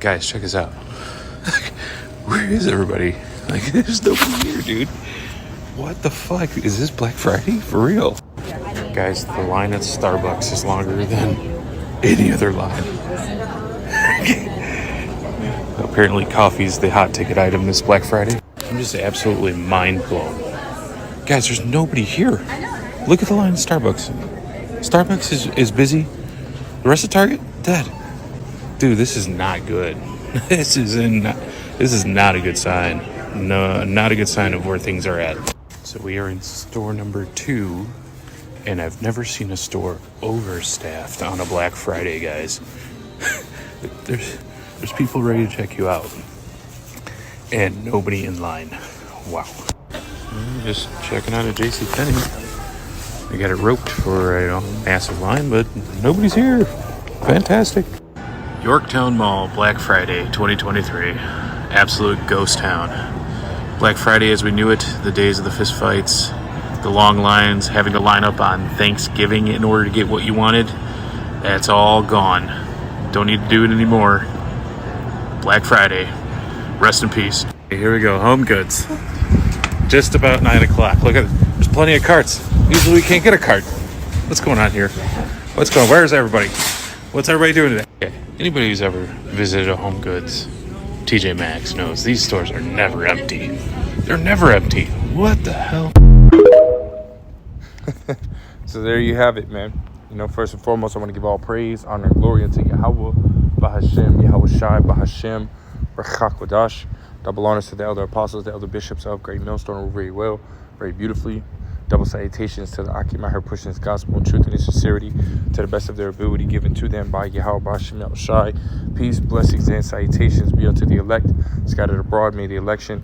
Guys, check us out. Where is everybody? Like, there's nobody here, dude. What the fuck? Is this Black Friday? For real? Guys, the line at Starbucks is longer than any other line. Apparently coffee's the hot ticket item this Black Friday. I'm just absolutely mind blown. Guys, there's nobody here. Look at the line at Starbucks. Starbucks is busy. The rest of Target, dead. Dude, this is not good. This is not a good sign. No, not a good sign of where things are at. So we are in store number 2, and I've never seen a store overstaffed on a Black Friday, guys. There's people ready to check you out, and nobody in line. Wow. Just checking out a JCPenney. They got it roped for a massive line, but nobody's here. Fantastic. Yorktown Mall, Black Friday 2023. Absolute ghost town. Black Friday as we knew it, the days of the fist fights, the long lines, having to line up on Thanksgiving in order to get what you wanted, that's all gone. Don't need to do it anymore. Black Friday. Rest in peace. Here we go, Home Goods. Just about 9 o'clock. Look at it. There's plenty of carts. Usually we can't get a cart. What's going on here? Where's everybody? What's everybody doing today? Okay. Anybody who's ever visited a Home Goods, TJ Maxx, knows these stores are never empty. They're never empty. What the hell? So there you have it, man. You know, first and foremost, I want to give all praise, honor, and glory unto Yahweh, Bahashem, Yahweh Shai, Bahashem, Rachak Wadash. Double honors to the elder apostles, the elder bishops of Great Millstone, who very well, very beautifully. Double salutations to the Akim out here pushing his gospel in truth and in sincerity to the best of their ability given to them by Yahweh Bahashem Yahweh Shai. Peace, blessings, and salutations be unto the elect scattered abroad. May the election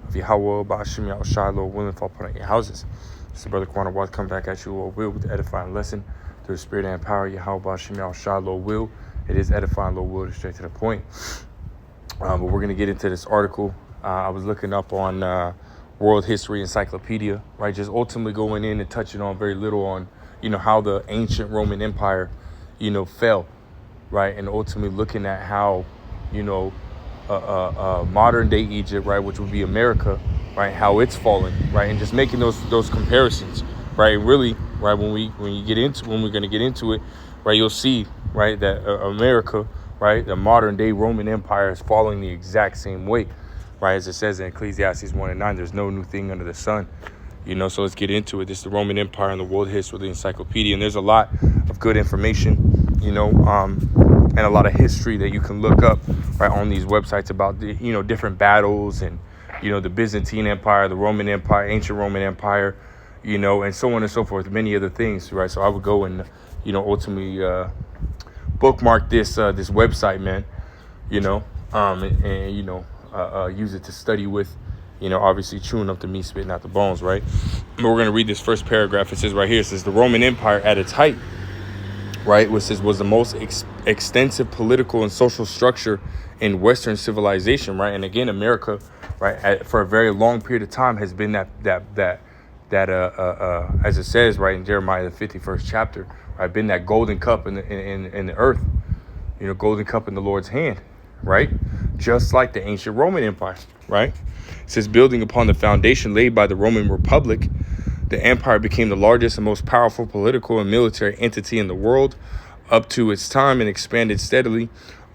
of Yahweh Bahashem Yahweh Shai, Lord willing, fall upon your houses. It's the brother Kwana Watts come back at you, Lord will, with the edifying lesson through the spirit and power. Yahweh Bahashem Yahweh Shai, Lord will. It is edifying, Lord will, straight to the point. But we're going to get into this article. I was looking up on World History Encyclopedia, right? Just ultimately going in and touching on very little on, how the ancient Roman Empire, fell, right? And ultimately looking at how, modern day Egypt, right, which would be America, right, how it's fallen, right? And just making those comparisons, right? And really, right, when we're going to get into it, right, you'll see, right, that America, right, the modern day Roman Empire is falling the exact same way. Right, as it says in Ecclesiastes 1:9, there's no new thing under the sun. So let's get into it. This is the Roman Empire and the World History, the Encyclopedia, and there's a lot of good information, and a lot of history that you can look up right on these websites about the, different battles and, the Byzantine Empire, the Roman Empire, ancient Roman Empire, and so on and so forth, many other things, right? So I would go and, ultimately bookmark this website, man, use it to study with, obviously chewing up the meat, spitting out the bones, right? But we're going to read this first paragraph. It says right here, it says the Roman Empire at its height, right, was the most extensive political and social structure in Western civilization, right? And again, America, right, for a very long period of time has been that as it says, right, in Jeremiah, the 51st chapter, right, been that golden cup in the earth, golden cup in the Lord's hand, right? Just like the ancient Roman Empire, right? It says, building upon the foundation laid by the Roman Republic, the empire became the largest and most powerful political and military entity in the world up to its time and expanded steadily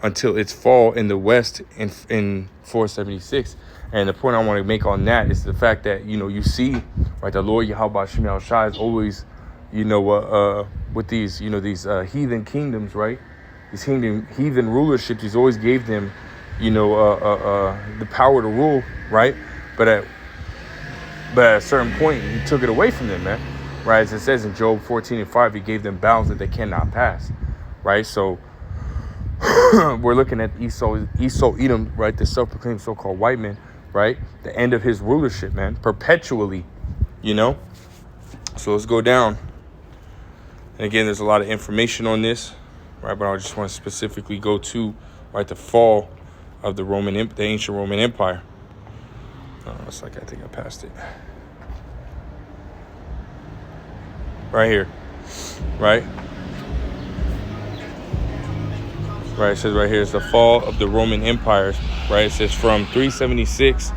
until its fall in the West in 476. And the point I want to make on that is the fact that, you see, right, the Lord Yahweh Shem Yahweh Shai is always, with these, these heathen kingdoms, right? These heathen rulerships, he's always gave them, the power to rule, right? But at a certain point, he took it away from them, man. Right? As it says in Job 14:5, he gave them bounds that they cannot pass, right? So we're looking at Esau Edom, right? The self-proclaimed so-called white man, right? The end of his rulership, man, perpetually, So let's go down. And again, there's a lot of information on this, right? But I just want to specifically go to, right, the fall of the ancient Roman Empire. It's like I think I passed it. Right here, right? right? It says right here is the fall of the Roman Empire, right? It says from 376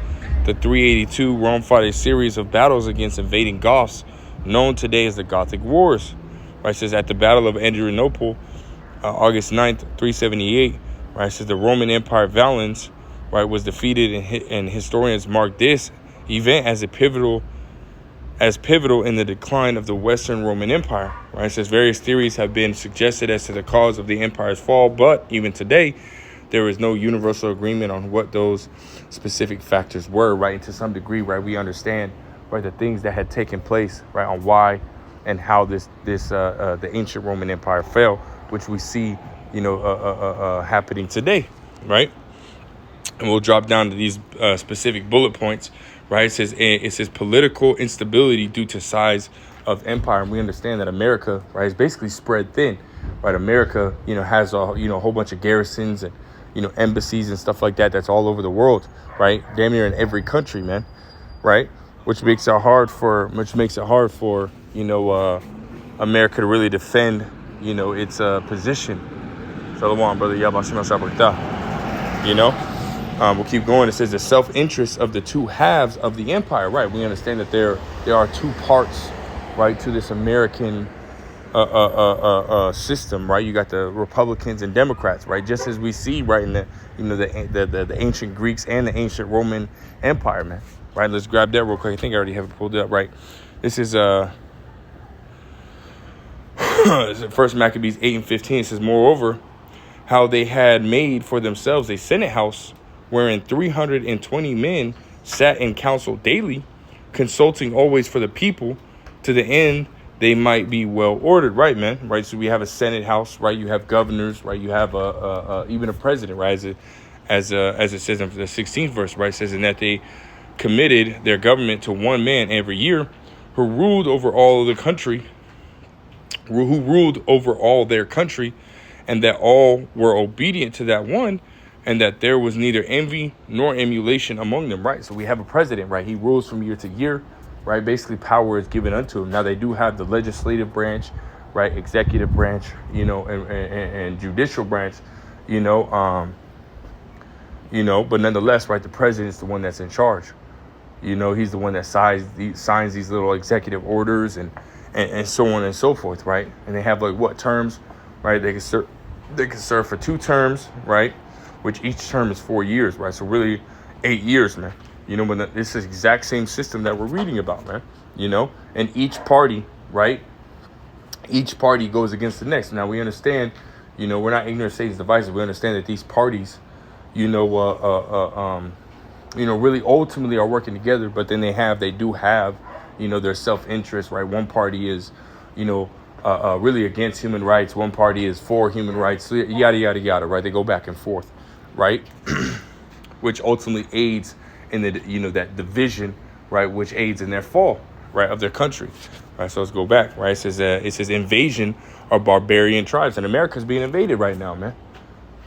to 382, Rome fought a series of battles against invading Goths, known today as the Gothic Wars. Right? It says at the Battle of Adrianople, August 9th, 378, right? It says the Roman Empire Valens, right, was defeated, and historians mark this event as pivotal in the decline of the Western Roman Empire. Right? It says various theories have been suggested as to the cause of the empire's fall, but even today, there is no universal agreement on what those specific factors were. Right? And to some degree, right, we understand, right, the things that had taken place, right, on why and how the ancient Roman Empire fell, which we see, happening today, right? And we'll drop down to these specific bullet points. Right? It says political instability due to size of empire, and we understand that America, right, is basically spread thin. Right? America, has a whole bunch of garrisons and embassies and stuff like that. That's all over the world. Right? Damn near in every country, man. Right? Which makes it hard for America to really defend its position. Shalom, brother. Yabashim Shabbatah. We'll keep going. It says the self-interest of the two halves of the empire. Right. We understand that there are two parts, right, to this American system. Right. You got the Republicans and Democrats. Right. Just as we see, right, in the ancient Greeks and the ancient Roman Empire, man. Right. Let's grab that real quick. I think I already have it pulled up. Right. This is First Maccabees 8:15. It says, moreover, how they had made for themselves a Senate house, wherein 320 men sat in council daily, consulting always for the people, to the end they might be well ordered. Right, man? Right. So we have a Senate house, right? You have governors, right? You have even a president, right? As it says in the 16th verse, right? It says, and that they committed their government to one man every year, who ruled over all their country, and that all were obedient to that one, and that there was neither envy nor emulation among them. Right. So we have a president, right? He rules from year to year, right? Basically, power is given unto him. Now they do have the legislative branch, right? Executive branch, and judicial branch, but nonetheless, right? The president is the one that's in charge. He's the one that signs these little executive orders and so on and so forth, right? And they have what terms, right? They can serve for 2 terms, right? Which each term is 4 years, right? So really 8 years, man. When this is the exact same system that we're reading about, man. And each party, right? Each party goes against the next. Now we understand, we're not ignorant Satan's devices. We understand that these parties, really ultimately are working together, but then they do have, their self-interest, right? One party is, really against human rights. One party is for human rights. So yada, yada, yada, right? They go back and forth. Right, which ultimately aids in that division, right, which aids in their fall, right, of their country. Right, so let's go back. Right, it says invasion of barbarian tribes, and America is being invaded right now, man.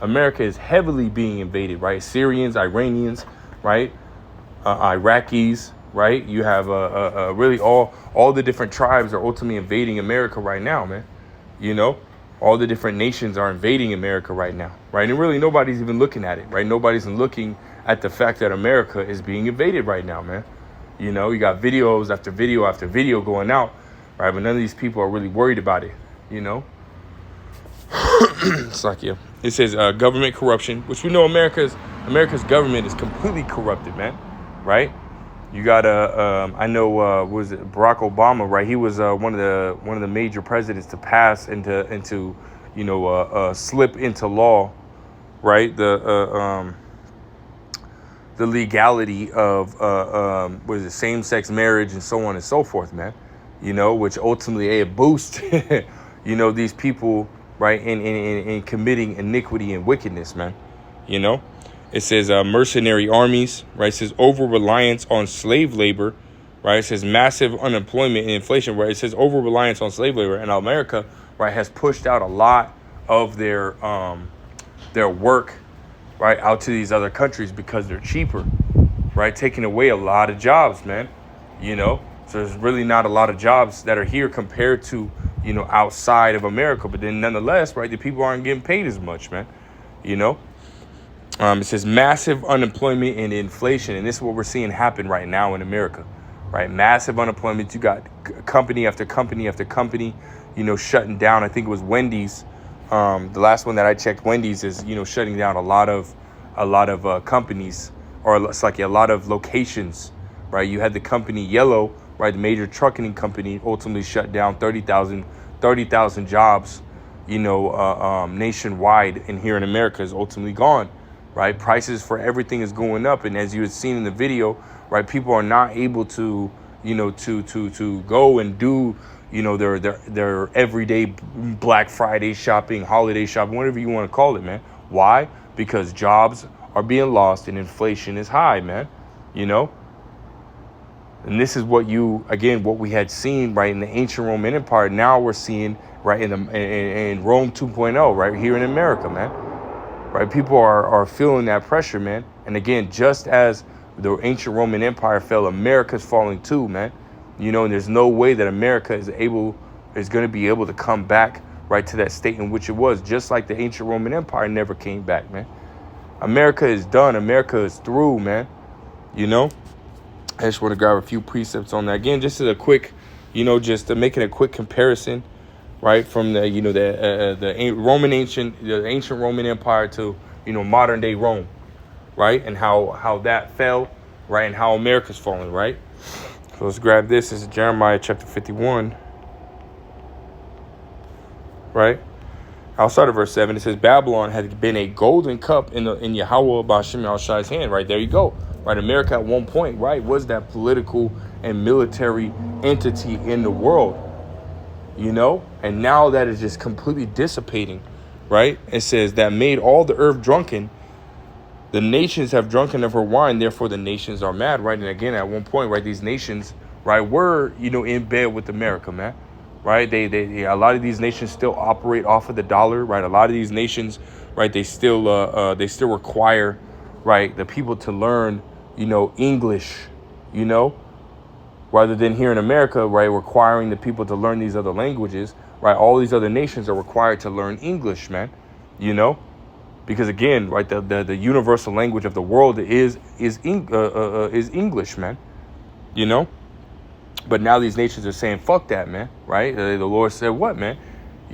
America is heavily being invaded, right? Syrians, Iranians, right, Iraqis, right. You have really all the different tribes are ultimately invading America right now, man. All the different nations are invading America right now, right? And really nobody's even looking at it, right? Nobody's looking at the fact that America is being invaded right now, man. You got videos after video after video going out, right? But none of these people are really worried about it, It's like, yeah. It says government corruption, which we know America's government is completely corrupted, man, right? You got I know was it Barack Obama, right? He was one of the major presidents to pass into slip into law, right? The legality of same-sex marriage and so on and so forth, man. Which ultimately boost these people, right, in committing iniquity and wickedness, man. It says mercenary armies, right? It says over-reliance on slave labor, right? It says massive unemployment and inflation, right? It says over-reliance on slave labor. And America, right, has pushed out a lot of their work, right, out to these other countries because they're cheaper, right? Taking away a lot of jobs, man. So there's really not a lot of jobs that are here compared to, outside of America. But then nonetheless, right, the people aren't getting paid as much, man. you know. It says massive unemployment and inflation, and this is what we're seeing happen right now in America, right? Massive unemployment. You got company after company after company, you know, shutting down. I think it was Wendy's. The last one that I checked, Wendy's is, you know, shutting down a lot of companies, or it's like a lot of locations, right? You had the company Yellow, right? The major trucking company ultimately shut down 30,000 jobs, you know, nationwide, and here in America is ultimately gone. Right, prices for everything is going up, and as you had seen in the video, right, people are not able to, you know, to go and do, you know, their everyday Black Friday shopping, holiday shopping, whatever you want to call it, man. Why? Because jobs are being lost and inflation is high, man. You know, and this is what we had seen, right, in the ancient Roman Empire. Now we're seeing, right, in Rome 2.0, right here in America, man. Right, people are feeling that pressure, man. And again, just as the ancient Roman Empire fell, America's falling too, man. You know, and there's no way that America is going to be able to come back, right, to that state in which it was. Just like the ancient Roman Empire never came back, man. America is done. America is through, man. You know, I just want to grab a few precepts on that. Again, just as a quick, you know, just making a quick comparison, right, from the, you know, the ancient Roman Empire to, you know, modern day Rome, right, and how that fell, right, and how America's falling, right. So let's grab this. This is Jeremiah chapter 51, right. I'll start at verse 7. It says, Babylon had been a golden cup in Yahweh Ba'ashem Al-Shai's hand, right. There you go, right. America at one point, right, was that political and military entity in the world. You know, and now that is just completely dissipating, right? It says that made all the earth drunken. The nations have drunken of her wine, therefore the nations are mad, right? And again, at one point, right, these nations, right, were, you know, in bed with America, man, right? They a lot of these nations still operate off of the dollar, right? A lot of these nations, right, they still require, right, the people to learn, you know, English, you know. Rather than here in America, right, requiring the people to learn these other languages, right? All these other nations are required to learn English, man, you know, because again, right, the universal language of the world is English, man, you know. But now these nations are saying, fuck that, man, right? The Lord said what, man?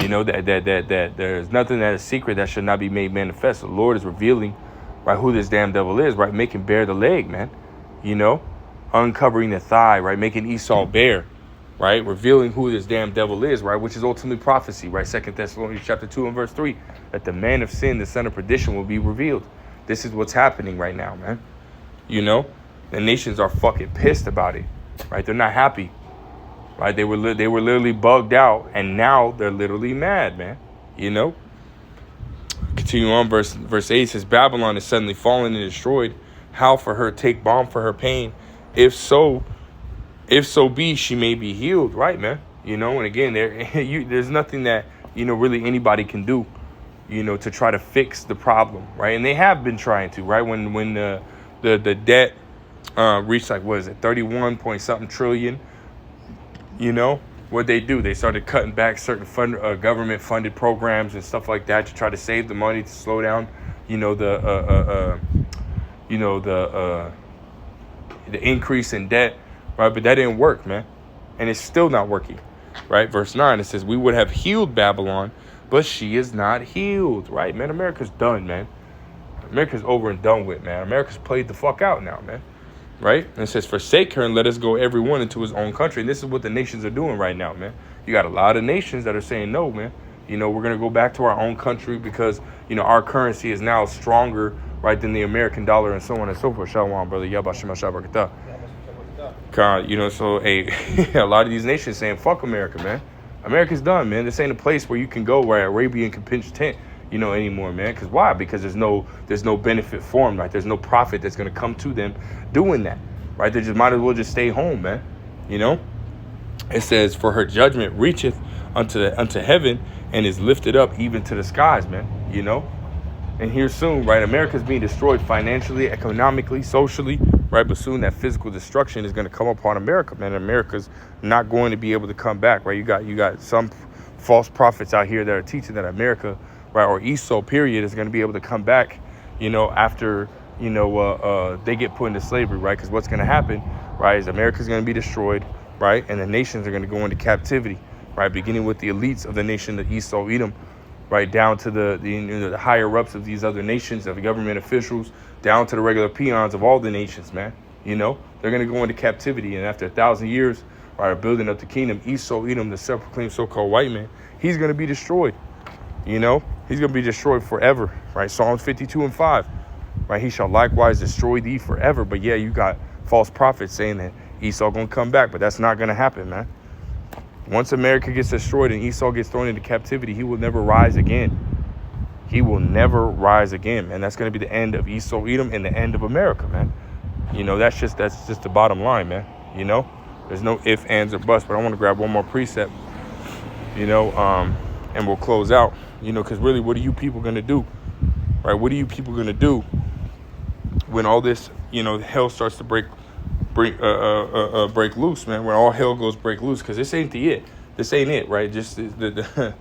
You know, that there's nothing that is secret that should not be made manifest. The Lord is revealing, right, who this damn devil is, right? Making bare the leg, man, you know. Uncovering the thigh, right? Making Esau bare, right? Revealing who this damn devil is, right? Which is ultimately prophecy, right? 2 Thessalonians chapter 2 and verse 3, that the man of sin, the son of perdition, will be revealed. This is what's happening right now, man. You know, the nations are fucking pissed about it, right? They're not happy, right? They were literally bugged out, and now they're literally mad, man. You know. Continue on, verse 8 says, Babylon is suddenly fallen and destroyed. How for her take balm for her pain? If so be she may be healed, right, man? You know, and again, there's nothing that, you know, really anybody can do, you know, to try to fix the problem, right? And they have been trying to, right? When the debt reached, like, what is it, 31 point something trillion, you know, what they do? They started cutting back certain government funded programs and stuff like that to try to save the money, to slow down, you know, the increase in debt, right? But that didn't work, man. And it's still not working, right? Verse 9, it says, we would have healed Babylon, but she is not healed, right, man? America's done, man. America's over and done with, man. America's played the fuck out now, man, right? And it says, forsake her and let us go everyone into his own country. And this is what the nations are doing right now, man. You got a lot of nations that are saying, no, man, you know, we're going to go back to our own country because, you know, our currency is now stronger, right, than the American dollar, and so on and so forth. Shalom, brother. Yabashima Shabakata. You know, so a lot of these nations saying, fuck America, man. America's done, man. This ain't a place where you can go where Arabian can pinch tent, you know, anymore, man. Because why? Because there's no benefit for them, right? There's no profit that's going to come to them doing that, right? They just might as well just stay home, man. You know, it says, for her judgment reacheth unto heaven and is lifted up even to the skies, man. You know. And here soon, right, America's being destroyed financially, economically, socially, right? But soon that physical destruction is going to come upon America, man. America's not going to be able to come back, right? You got some false prophets out here that are teaching that America right, or Esau period, is going to be able to come back, after, they get put into slavery, right? Because what's going to happen, right, is America's going to be destroyed, right? And the nations are going to go into captivity, right? Beginning with the elites of the nation, the Esau, Edom, right, down to the higher ups of these other nations, of government officials, down to the regular peons of all the nations, man. They're going to go into captivity. And after 1,000 years, right, building up the kingdom, Esau, Edom, the self-proclaimed so-called white man, he's going to be destroyed. He's going to be destroyed forever, right? Psalms 52:5, right? He shall likewise destroy thee forever. But yeah, you got false prophets saying that Esau going to come back, but that's not going to happen, man. Once America gets destroyed and Esau gets thrown into captivity, he will never rise again. He will never rise again, man. That's going to be the end of Esau, Edom, and the end of America, man. That's just the bottom line, man. There's no ifs, ands, or buts. But I want to grab one more precept, and we'll close out, because really, what are you people going to do, right? What are you people going to do when all this, hell starts to break loose, man? When all hell goes break loose, because this ain't it, right? Just the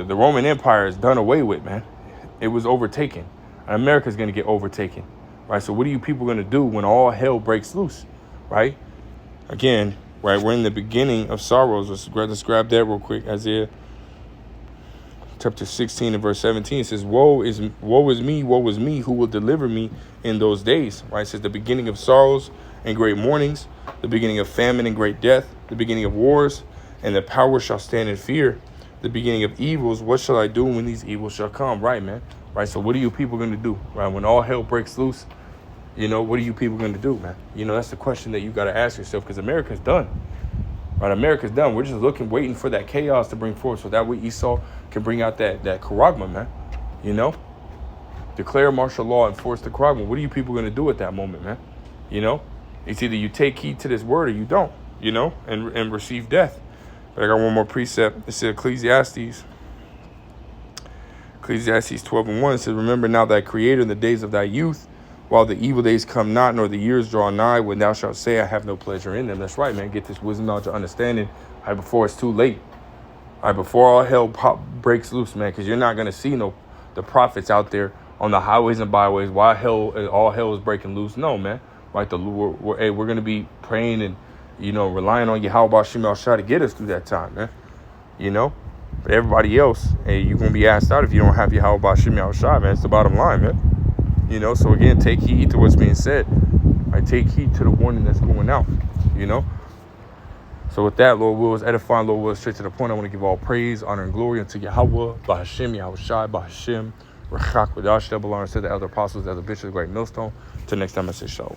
Roman Empire is done away with, man. It was overtaken, and America's going to get overtaken, right? So what are you people going to do when all hell breaks loose, right? Again, right, we're in the beginning of sorrows. Let's grab that real quick. Isaiah chapter 16 and verse 17 says, woe is me, who will deliver me in those days, right? It says the beginning of sorrows and great mournings, the beginning of famine and great death, the beginning of wars, and the power shall stand in fear, the beginning of evils. What shall I do when these evils shall come? Right, man. Right. So what are you people going to do, right? When all hell breaks loose, what are you people going to do, man? That's the question that you got to ask yourself, because America's done. Right, America's done. We're just waiting for that chaos to bring forth, so that way Esau can bring out that charagma, man. Declare martial law, enforce the charagma. What are you people going to do at that moment, man? It's either you take heed to this word or you don't, and receive death. But I got one more precept. It says Ecclesiastes 12:1. It says, remember now thy creator in the days of thy youth, while the evil days come not, nor the years draw nigh, when thou shalt say, I have no pleasure in them. That's right, man. Get this wisdom, knowledge, understanding, right, before it's too late. All right, before all hell breaks loose, man, because you're not going to see the prophets out there on the highways and byways while all hell is breaking loose. No, man. Right, we're going to be praying and, relying on Yahweh Shem Shah to get us through that time, man. But everybody else, you're going to be asked out if you don't have Yahweh Shem Shah, man. It's the bottom line, man. So again, take heed to what's being said. I take heed to the warning that's going out, So with that, Lord will is edifying, Lord will is straight to the point. I want to give all praise, honor, and glory unto Yahweh, Bahashem, Yahweh Shai, Bahashem, Rachak, Wadash, Debalar, and said the elder apostles, the elder bishops, the great millstone. Till next time, I say shalom.